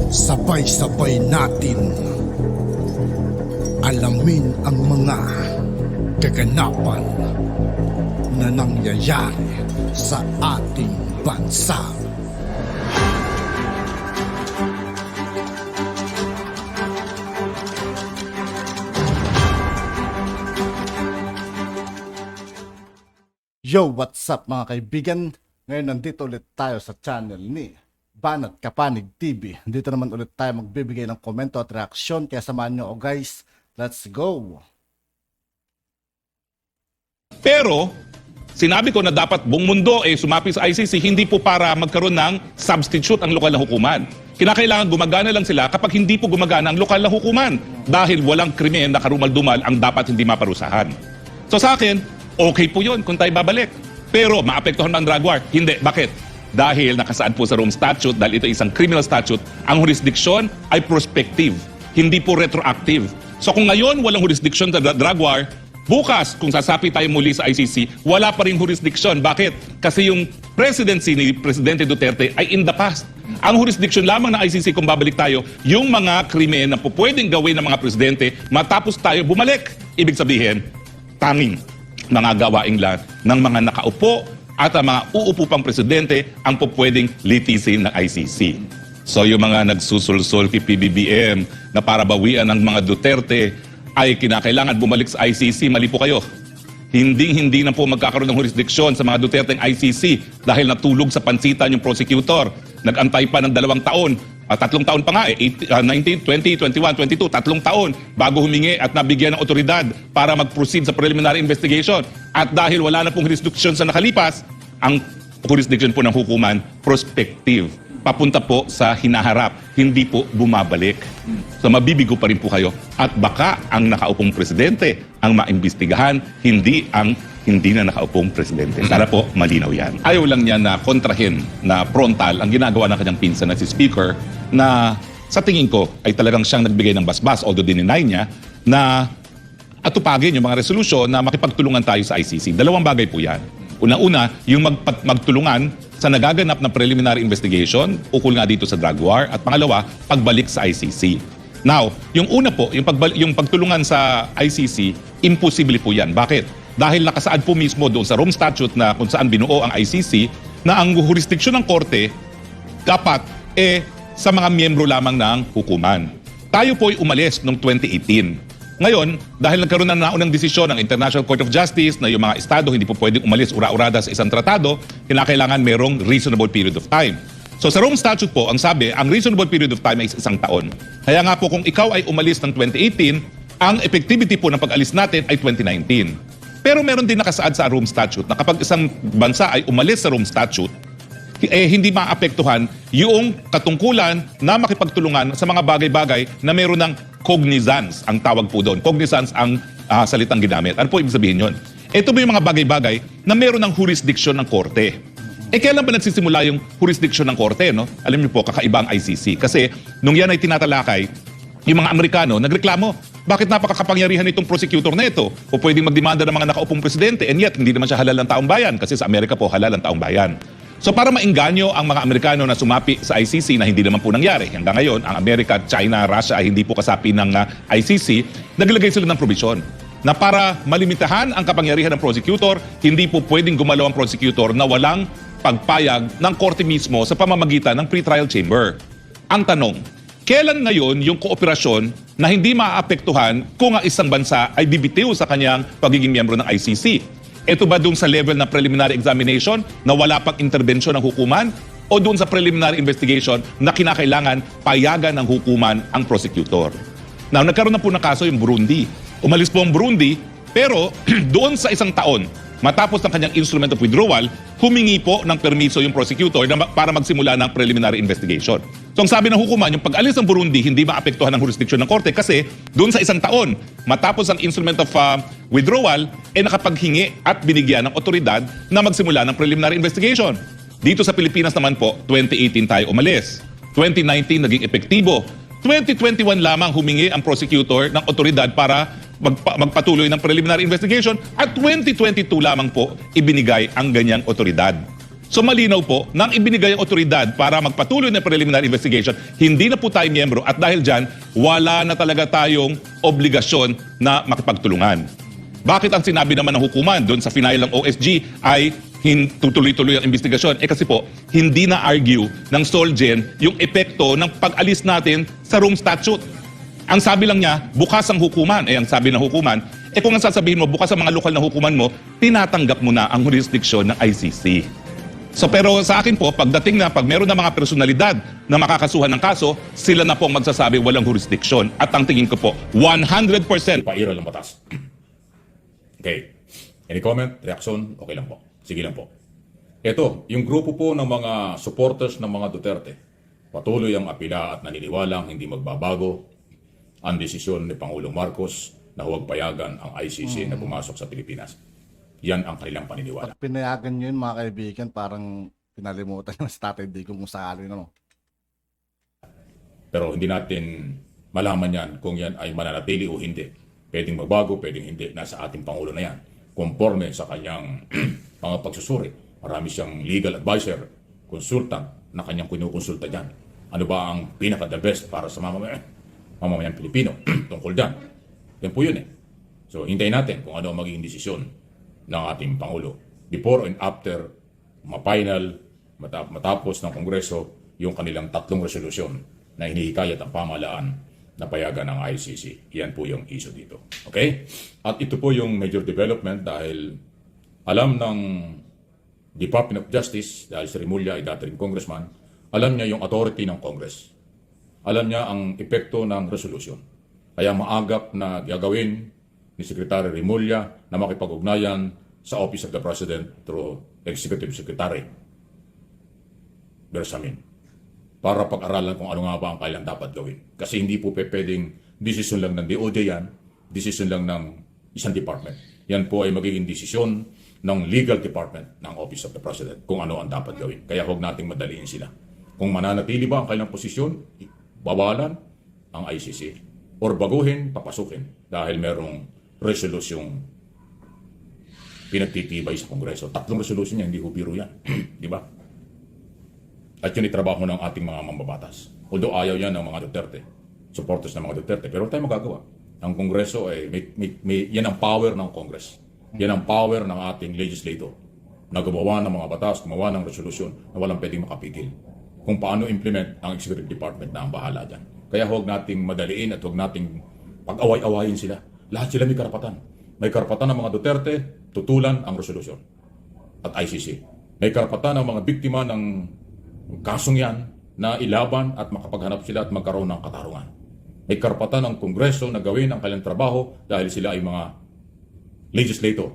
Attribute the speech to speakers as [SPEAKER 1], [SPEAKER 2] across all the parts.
[SPEAKER 1] Sabay-sabay natin alamin ang mga kaganapan na nangyayari sa ating bansa. Yo, what's up mga kaibigan? Ngayon nandito ulit tayo sa channel ni Banat Kapanig TV. Dito naman ulit tayo magbibigay ng komento at reaksyon. Kaya samahan nyo guys. Let's go!
[SPEAKER 2] Pero, sinabi ko na dapat buong mundo sumapi sa ICC, hindi po para magkaroon ng substitute ang lokal na hukuman. Kinakailangan gumagana lang sila kapag hindi po gumagana ang lokal na hukuman dahil walang krimen na karumal-dumal ang dapat hindi maparusahan. So sa akin, okay po yun kung tayo babalik. Pero maapektuhan ba ang drug war? Hindi. Bakit? Dahil nakasaad po sa Rome Statute, dahil ito isang criminal statute, ang jurisdiction ay prospective, hindi po retroactive. So kung ngayon walang jurisdiction sa drug war, bukas kung sasapi tayo muli sa ICC, wala pa rin jurisdiction. Bakit? Kasi yung presidency ni Presidente Duterte ay in the past. Ang jurisdiction lamang ng ICC kung babalik tayo, yung mga krimen na po pwedeng gawin ng mga presidente matapos tayo bumalik. Ibig sabihin, tanging mga gawaing lang ng mga nakaupo at ang mga uupo pang presidente ang po pwedeng litisin ng ICC. So yung mga nagsusulsol kay PBBM na para bawian ng mga Duterte ay kinakailangan bumalik sa ICC, mali po kayo. Hindi na po magkakaroon ng jurisdiction sa mga Duterte ng ICC dahil natulog sa pansitan yung prosecutor. Nag-antay pa ng 2 taon. 3 taon pa nga 19, 20, 21, 22, 3 taon bago humingi at nabigyan ng otoridad para mag-proceed sa preliminary investigation. At dahil wala na pong jurisdiction sa nakalipas, ang jurisdiction po ng hukuman, prospective. Papunta po sa hinaharap, hindi po bumabalik. So mabibigo pa rin po kayo. At baka ang nakaupong presidente ang maimbestigahan, hindi na nakaupong presidente. Sana po malinaw yan. Ayaw lang niya na kontrahin na frontal ang ginagawa ng kanyang pinsan na si Speaker na sa tingin ko ay talagang siyang nagbigay ng basbas, although dininay niya, na atupagin yung mga resolusyon na makipagtulungan tayo sa ICC. 2 bagay po yan. Una-una, yung magtulungan sa nagaganap na preliminary investigation, ukol nga dito sa drug war, at pangalawa, pagbalik sa ICC. Now, yung una po, yung pagtulungan sa ICC, imposible po yan. Bakit? Dahil nakasaad po mismo doon sa Rome Statute na kung saan binuo ang ICC na ang jurisdiksyon ng korte dapat sa mga miyembro lamang ng hukuman. Tayo po ay umalis noong 2018. Ngayon, dahil nagkaroon na naunang desisyon ng International Court of Justice na yung mga estado hindi po pwedeng umalis ura-urada sa isang tratado, kinakailangan merong reasonable period of time. So sa Rome Statute po, ang sabi, ang reasonable period of time ay 1 taon. Kaya nga po kung ikaw ay umalis ng 2018, ang effectivity po ng pag-alis natin ay 2019. Pero meron din nakasaad sa Rome Statute na kapag isang bansa ay umalis sa Rome Statute, hindi maapektuhan yung katungkulan na makipagtulungan sa mga bagay-bagay na meron ng cognizance, ang tawag po doon. Cognizance ang salitang ginamit. Ano po ibig sabihin yun? Ito ba yung mga bagay-bagay na meron ng jurisdiction ng korte? Kailan ba nagsisimula yung jurisdiction ng korte? No? Alam niyo po, kakaiba ang ICC. Kasi nung yan ay tinatalakay, yung mga Amerikano nagreklamo. Bakit napakakapangyarihan itong prosecutor na ito? O pwedeng magdemanda ng mga nakaupong presidente and yet hindi naman siya halal ng taong bayan kasi sa Amerika po halal ang taong bayan. So para mainganyo ang mga Amerikano na sumapi sa ICC na hindi naman po nangyari. Hanggang ngayon, ang Amerika, China, Russia ay hindi po kasapi ng ICC, naglagay sila ng probisyon na para malimitahan ang kapangyarihan ng prosecutor, hindi po pwedeng gumalaw ang prosecutor na walang pagpayag ng korte mismo sa pamamagitan ng pretrial chamber. Ang tanong, kailan ngayon yung kooperasyon na hindi maaapektuhan kung ang isang bansa ay bibitiw sa kanyang pagiging miyembro ng ICC? Ito ba doon sa level ng preliminary examination na wala pang interbensyon ng hukuman? O doon sa preliminary investigation na kinakailangan payagan ng hukuman ang prosecutor? Now, nagkaroon na po ng kaso yung Burundi. Umalis po ang Burundi, pero doon sa 1 taon, matapos ng kanyang instrument of withdrawal, humingi po ng permiso yung prosecutor para magsimula ng preliminary investigation. So ang sabi ng hukuman, yung pag-alis ng Burundi hindi maapektuhan ng jurisdiction ng korte kasi doon sa 1 taon, matapos ang instrument of withdrawal, nakapaghingi at binigyan ng otoridad na magsimula ng preliminary investigation. Dito sa Pilipinas naman po, 2018 tayo umalis. 2019 naging epektibo. 2021 lamang humingi ang prosecutor ng otoridad para magpatuloy ng preliminary investigation at 2022 lamang po ibinigay ang ganyang otoridad. So malinaw po, nang ibinigay ang otoridad para magpatuloy ng preliminary investigation, hindi na po tayo miyembro at dahil dyan, wala na talaga tayong obligasyon na makipagtulungan. Bakit ang sinabi naman ng hukuman doon sa final ng OSG ay tutuloy-tuloy ang investigasyon? Kasi po, hindi na-argue ng Solgen yung epekto ng pag-alis natin sa Rome Statute. Ang sabi lang niya, bukas ang hukuman. Ang sabi ng hukuman, kung ang sasabihin mo, bukas ang mga lokal na hukuman mo, tinatanggap mo na ang jurisdiction ng ICC. So pero sa akin po, pagdating na, pag meron na mga personalidad na makakasuhan ng kaso, sila na po ang magsasabi walang jurisdiction. At ang tingin ko po, 100%
[SPEAKER 3] Pairal ng batas. Okay. Any comment? Reaksyon? Okay lang po. Sige lang po. Ito, yung grupo po ng mga supporters ng mga Duterte, patuloy ang apila at naniniwalang hindi magbabago ang desisyon ni Pangulong Marcos na huwag payagan ang ICC na pumasok sa Pilipinas. Yan ang kanilang paniniwala.
[SPEAKER 1] Pag pinayagan nyo yun, mga kaibigan, parang pinalimutan ng sa Tatay Digong kung sakali na, no?
[SPEAKER 3] Pero hindi natin malaman yan kung yan ay mananatili o hindi. Pwedeng magbago, pwedeng hindi. Nasa ating Pangulo na yan. Conforme sa kanyang mga pagsusuri. Marami siyang legal advisor, consultant na kanyang kinukonsulta dyan. Ano ba ang pinaka-the best para sa mamamayang Pilipino tungkol dyan? Yan po yun eh. So hintayin natin kung ano ang magiging desisyon ng ating Pangulo before and after ma-final matapos ng Kongreso yung kanilang 3 resolusyon na hinihikayat ang pamahalaan na payagan ng ICC. Yan po yung issue dito. Okay? At ito po yung major development dahil alam ng Department of Justice, dahil si Remulla ay dati rin congressman, alam niya yung authority ng Congress. Alam niya ang epekto ng resolusyon. Kaya maagap na gagawin ni Secretary Remulla na makipag-ugnayan sa Office of the President through Executive Secretary Bersamin para pag-aralan kung ano nga ba ang kailan dapat gawin. Kasi hindi po pwedeng desisyon lang ng DOJ yan, desisyon lang ng isang department. Yan po ay magiging desisyon ng legal department ng Office of the President kung ano ang dapat gawin. Kaya huwag nating madaliin sila. Kung mananatili ba ang kailang posisyon, bawalan ang ICC. Or baguhin, papasukin dahil merong resolusyong pinagtitibay sa Kongreso. 3 resolusyon niya, hindi ho biro yan. Di ba? At yun itrabaho ng ating mga mambabatas. Although ayaw yan ng mga Duterte, supporters ng mga Duterte, pero tayo magagawa. Ang Kongreso ay, yan ang power ng Congress. Yan ang power ng ating legislator na gumawa ng mga batas, gumawa ng resolusyon na walang pwedeng makapigil. Kung paano implement ang Executive Department na ang bahala dyan. Kaya huwag nating madaliin at huwag nating pag-away-awayin sila. Lahat sila may karapatan. May karapatan ng mga Duterte, tutulan ang resolusyon at ICC. May karapatan ng mga biktima ng kasong yan na ilaban at makapaghanap sila at magkaroon ng katarungan. May karapatan ng Kongreso na gawin ang kanilang trabaho dahil sila ay mga legislator.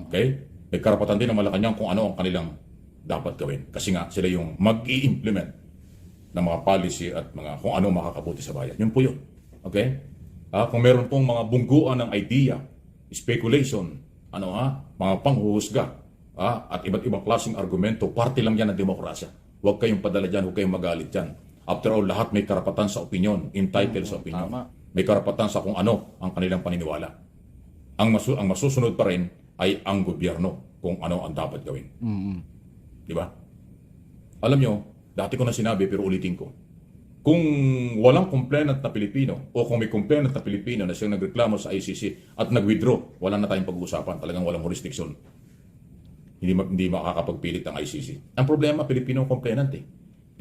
[SPEAKER 3] Okay? May karapatan din ng Malacanang kung ano ang kanilang dapat gawin. Kasi nga, sila yung mag-i-implement ng mga policy at mga kung ano makakabuti sa bayan. Yun po yun. Okay? Kung meron pong mga bungguan ng idea, speculation, mga panghuhusga, at iba't ibang klaseng argumento, parte lang yan ng demokrasya. Huwag kayong padala dyan, huwag kayong magalit dyan. After all, lahat may karapatan sa opinion, entitled sa opinion. May karapatan sa kung ano ang kanilang paniniwala. Ang masusunod pa rin ay ang gobyerno kung ano ang dapat gawin. Di ba? Alam nyo, dati ko na sinabi pero ulitin ko. Kung walang complainant na Pilipino o kung may complainant na Pilipino na siyang nagreklamo sa ICC at nag-withdraw, wala na tayong pag-uusapan, talagang walang jurisdiction. Hindi makakapagpilit ang ICC. Ang problema, Pilipino complainant eh.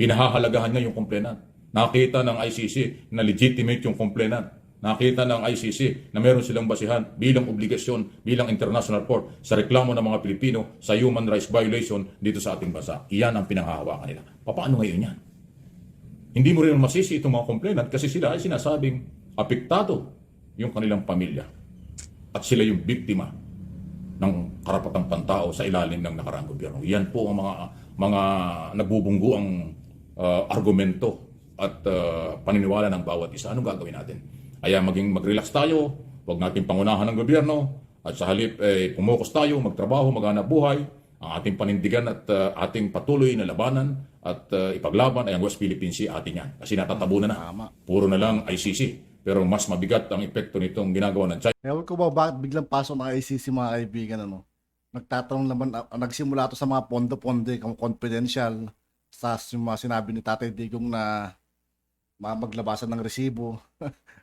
[SPEAKER 3] Pinahahalagahan niya yung complainant. Nakita ng ICC na legitimate yung complainant. Nakita ng ICC na meron silang basihan bilang obligasyon, bilang international court sa reklamo ng mga Pilipino sa human rights violation dito sa ating bansa. Iyan ang pinanghahawakan nila. Paano ngayon yan? Hindi mo rin masisi itong mga complainant kasi sila ay sinasabing apektado yung kanilang pamilya. At sila yung biktima ng karapatang pantao sa ilalim ng nakaraang gobyerno. Yan po ang mga nagbubungguang argumento at paniniwala ng bawat isa. Anong gagawin natin? Kaya mag-relax tayo, huwag natin pangunahan ng gobyerno, at sa halip pumukos tayo, magtrabaho, maghanap buhay, ang ating panindigan at ating patuloy na labanan at ipaglaban ay ang West Philippine Sea atin yan. Kasi natatabunan na. Puro na lang ICC. Pero mas mabigat ang epekto nitong ginagawa ng China.
[SPEAKER 1] Ewan ko ba bakit biglang pasok ng ICC, mga kaibigan, Nagtatanong naman, nagsimula to sa mga pondo-pondo, kung confidential, sa yung mga sinabi ni Tatay Digong na maglabasan ng resibo.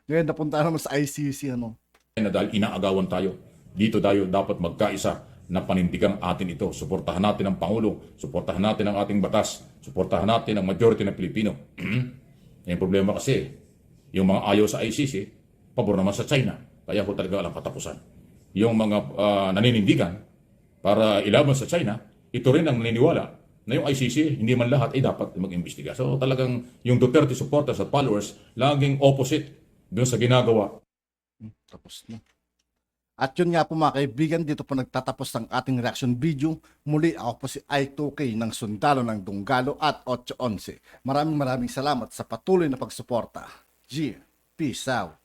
[SPEAKER 1] Ngayon napunta naman sa ICC, ano.
[SPEAKER 3] Na dahil inaagawan tayo, dito tayo dapat magkaisa na panindigang atin ito. Suportahan natin ang Pangulo, suportahan natin ang ating batas, suportahan natin ang majority ng Pilipino. Yung problema kasi, yung mga ayaw sa ICC, pabor naman sa China. Kaya ho talaga walang katapusan. Yung mga naninindigan para ilaban sa China, ito rin ang naniniwala na yung ICC, hindi man lahat ay dapat mag-imbestiga. So talagang yung Duterte supporters at followers, laging opposite doon sa ginagawa.
[SPEAKER 1] Tapos na. At yun nga po mga kaibigan, dito po nagtatapos ang ating reaction video. Muli ako po si I2K ng Sundalo ng Dunggalo at 811. Maraming salamat sa patuloy na pagsuporta. G, peace out.